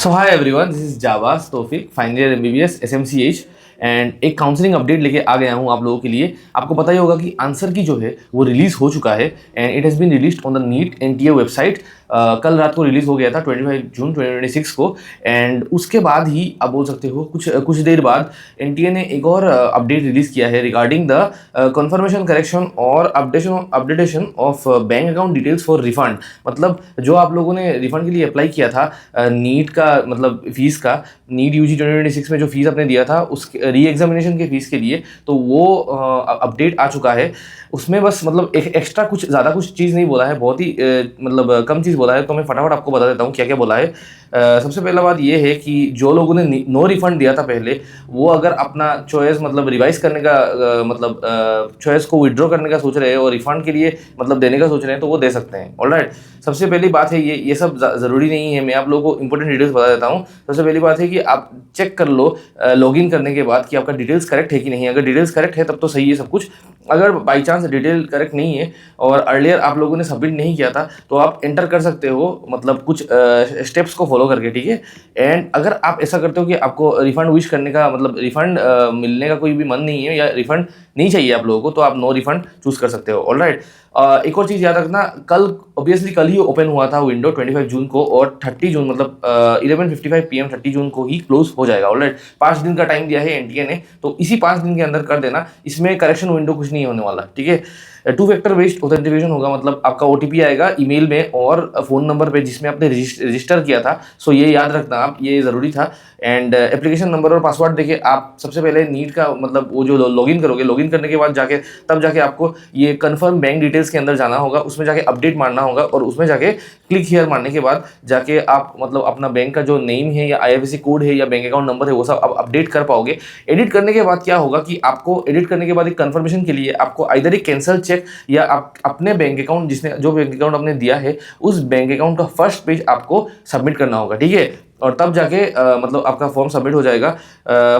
So hi everyone, this is Jawas Taufiq, final year MBBS SMCH and एक counselling update लेके आ गया हूँ आप लोगों के लिए। आपको पता ही होगा कि आंसर की जो है वो रिलीज हो चुका है and it has been released on the NEET NTA website. कल रात को रिलीज हो गया था 25 जून 2026 को। एंड उसके बाद ही आप बोल सकते हो कुछ कुछ देर बाद एनटीए ने एक और अपडेट रिलीज किया है रिगार्डिंग द कंफर्मेशन करेक्शन और updation of bank account details for refund. मतलब जो आप लोगों ने रिफंड के लिए अप्लाई किया था नीट का, मतलब फीस का, नीट यूजी 2026 में जो फीस आपने दिया था उसके री एग्जामिनेशन के फीस के लिए, तो वो अपडेट आ चुका है। उसमें बस मतलब एक एक्स्ट्रा कुछ ज़्यादा कुछ चीज़ नहीं बोला है, बहुत ही मतलब कम चीज़ बोला है। तो मैं फटाफट आपको बता देता हूँ क्या क्या बोला है। सबसे पहला बात ये है कि जो लोगों ने नो रिफंड दिया था पहले, वो अगर अपना चॉइस मतलब रिवाइज करने का मतलब चॉइस को विड्रॉ करने का सोच रहे हैं और रिफंड के लिए मतलब देने का सोच रहे हैं तो वो दे सकते हैं। ऑलराइट, सबसे पहली बात है ये सब ज़रूरी नहीं है, मैं आप लोगों को इंपॉर्टेंट डिटेल्स बता देता हूँ। सबसे पहली बात है कि आप चेक कर लो लॉगिन करने के बाद कि आपका डिटेल्स करेक्ट है कि नहीं। अगर डिटेल्स करेक्ट है तब तो सही है सब कुछ। अगर बाई चांस डिटेल करेक्ट नहीं है और अर्लियर आप लोगों ने सबमिट नहीं किया था तो आप एंटर कर सकते हो, मतलब कुछ स्टेप्स को फॉलो करके, ठीक है। एंड अगर आप ऐसा करते हो कि आपको रिफंड विश करने का मतलब रिफंड मिलने का कोई भी मन नहीं है या रिफंड नहीं चाहिए आप लोगों को, तो आप नो रिफंड चूज कर सकते हो। ऑलराइट, एक और चीज़ याद रखना, कल ऑब्वियसली कल ही ओपन हुआ था विंडो 25 जून को, और 30 जून मतलब 11:55 PM 30 जून को ही क्लोज हो जाएगा। ऑलराइट, 5 दिन का टाइम दिया है एनटीए ने, तो इसी 5 दिन के अंदर कर देना। इसमें करेक्शन विंडो कुछ नहीं होने वाला, ठीक है। 2 फैक्टर बेस्ड ऑथेंटिकेशन होगा, मतलब आपका ओटीपी आएगा ईमेल में और फ़ोन नंबर पे जिसमें आपने रजिस्टर किया था। सो ये याद रखना आप, ये ज़रूरी था। एंड एप्लीकेशन नंबर और पासवर्ड देके आप सबसे पहले नीट का मतलब वो जो लॉगिन करोगे, लॉगिन करने के बाद जाके तब जाके आपको ये कंफर्म बैंक डिटेल्स के अंदर जाना होगा, उसमें जाके अपडेट मारना होगा और उसमें जाके क्लिक हियर मारने के बाद जाके आप मतलब अपना बैंक का जो नेम है या आईएफएससी कोड है या बैंक अकाउंट नंबर है वो सब आप अपडेट कर पाओगे। एडिट करने के बाद क्या होगा कि आपको एडिट करने के बाद एक कंफर्मेशन के लिए आपको आइदर एक कैंसिल चेक या आप अपने बैंक अकाउंट जिसने जो बैंक अकाउंट आपने दिया है उस बैंक अकाउंट का फर्स्ट पेज आपको सबमिट करना होगा, ठीक है। और तब जाके मतलब आपका फॉर्म सबमिट हो जाएगा।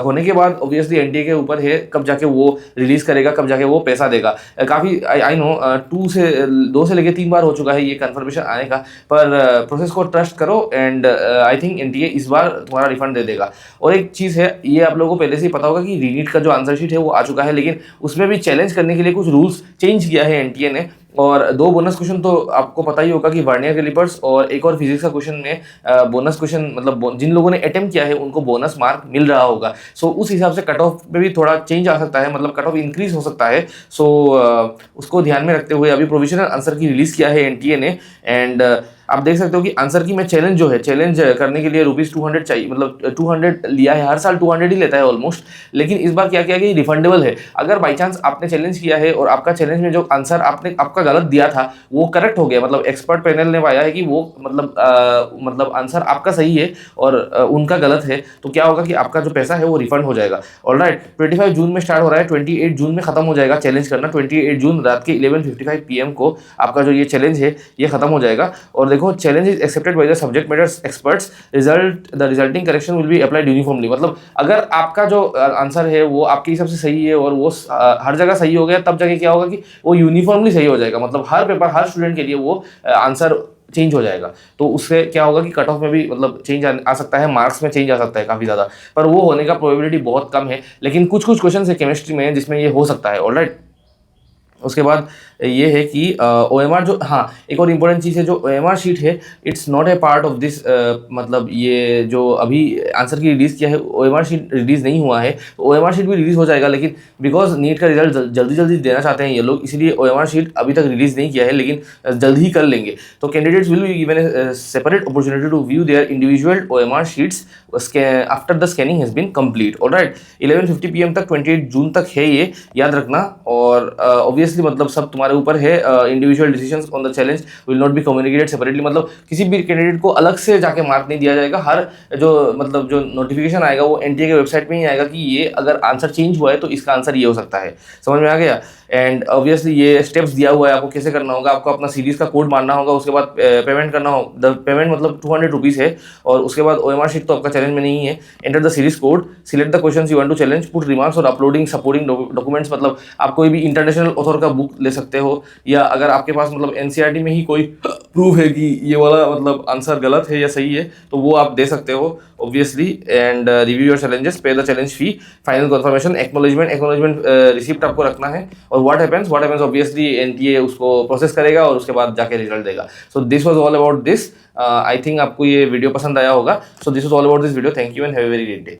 होने के बाद ऑब्वियसली एनटीए के ऊपर है कब जाके वो रिलीज करेगा, कब जाके वो पैसा देगा। काफ़ी आई नो 2 से लेके 3 बार हो चुका है ये कंफर्मेशन आने का, पर प्रोसेस को ट्रस्ट करो एंड आई थिंक एनटीए इस बार तुम्हारा रिफंड दे देगा। और एक चीज़ है, ये आप लोगों को पहले से ही पता होगा कि रीनीट का जो आंसर शीट है वो आ चुका है, लेकिन उसमें भी चैलेंज करने के लिए कुछ रूल्स चेंज किया है एनटीए ने। और 2 बोनस क्वेश्चन तो आपको पता ही होगा कि वर्नियर कैलिपर्स और एक और फिजिक्स का क्वेश्चन में बोनस क्वेश्चन मतलब जिन लोगों ने अटेम्प्ट किया है उनको बोनस मार्क मिल रहा होगा। सो उस हिसाब से कट ऑफ में भी थोड़ा चेंज आ सकता है, मतलब कट ऑफ इंक्रीज हो सकता है। सो उसको ध्यान में रखते हुए अभी प्रोविजनल आंसर की रिलीज किया है एनटीए ने। एंड आप देख सकते हो कि आंसर की में चैलेंज जो है, चैलेंज करने के लिए ₹200 चाहिए, मतलब 200 लिया है, हर साल 200 ही लेता है ऑलमोस्ट। लेकिन इस बार क्या किया कि रिफंडेबल है। अगर बाई चांस आपने चैलेंज किया है और आपका चैलेंज में जो आंसर आपने आपका गलत दिया था वो करेक्ट हो गया, मतलब एक्सपर्ट पैनल ने पाया है कि वो मतलब आंसर आपका सही है और उनका गलत है, तो क्या होगा कि आपका जो पैसा है वो रिफंड हो जाएगा। ऑलराइट, 25 जून में स्टार्ट हो रहा है, 28 जून में खत्म हो जाएगा चैलेंज करना। 28 जून रात के 11:55 PM को आपका जो ये चैलेंज है ये खत्म हो जाएगा। और देखो, challenge is accepted by the subject matter experts, resulting correction will be applied uniformly. मतलब अगर आपका जो आंसर है वो आपके हिसाब से सही है और वो हर जगह सही हो गया, तब जाके क्या होगा कि वो यूनिफॉर्मली सही हो जाएगा, मतलब हर पेपर हर स्टूडेंट के लिए वो आंसर चेंज हो जाएगा। तो उससे क्या होगा कि कट ऑफ में भी मतलब चेंज आ सकता है, मार्क्स में चेंज आ सकता है काफ़ी ज़्यादा, पर वो होने का प्रोबेबिलिटी बहुत कम है। लेकिन कुछ कुछ क्वेश्चन है केमिस्ट्री में जिसमें ये हो सकता है। ऑलराइट, उसके बाद ये है कि OMR जो, हाँ एक और इम्पोर्टेंट चीज़ है, जो OMR शीट है it's not a part of this, मतलब ये जो अभी आंसर की रिलीज़ किया है OMR शीट रिलीज़ नहीं हुआ है। तो OMR शीट भी रिलीज़ हो जाएगा, लेकिन बिकॉज नीट का रिजल्ट जल्दी जल्दी देना चाहते हैं ये लोग, इसलिए OMR शीट अभी तक रिलीज़ नहीं किया है, लेकिन जल्द ही कर लेंगे। तो candidates will be given a separate opportunity to view their individual OMR sheets after the scanning has been complete. Alright, 11:50 PM तक 28 जून तक है ये, याद रखना। और ऑब्वियसली मतलब सब तुम्हारे ऊपर है, individual decisions on the challenge will not be communicated separately, मतलब किसी भी कैंडिडेट को अलग से जाके मार्क नहीं दिया जाएगा। हर जो मतलब जो नोटिफिकेशन आएगा वो एनटीए के वेबसाइट में ही आएगा कि ये अगर आंसर चेंज हुआ है तो इसका आंसर ये हो सकता है। समझ में आ गया। एंड ऑब्वियसली ये स्टेप्स दिया हुआ है आपको कैसे करना होगा। आपको अपना सीरीज का कोड मारना होगा, उसके बाद पेमेंट करना होगा। पेमेंट मतलब 200 रुपीज़ है, और उसके बाद OMR शीट तो आपका चैलेंज में नहीं है। Enter the series code, select the question you want to challenge, put remarks और अपलोडिंग सपोर्टिंग डॉक्यूमेंट्स। मतलब आप कोई भी इंटरनेशनल ऑथर का बुक ले सकते हो, या अगर आपके पास मतलब NCERT में ही कोई प्रूफ है कि ये वाला मतलब आंसर गलत है या सही है, तो वो आप दे सकते हो obviously. And review your challenges, pay the challenge fee, final confirmation, acknowledgement receipt आपको रखना है। और व्हाट हैपेंस ऑब्वियसली NTA उसको प्रोसेस करेगा और उसके बाद जाके रिजल्ट देगा। So this was all about this. I think आपको ये वीडियो पसंद आया होगा। So this was all about this video. Thank you and have a very great day.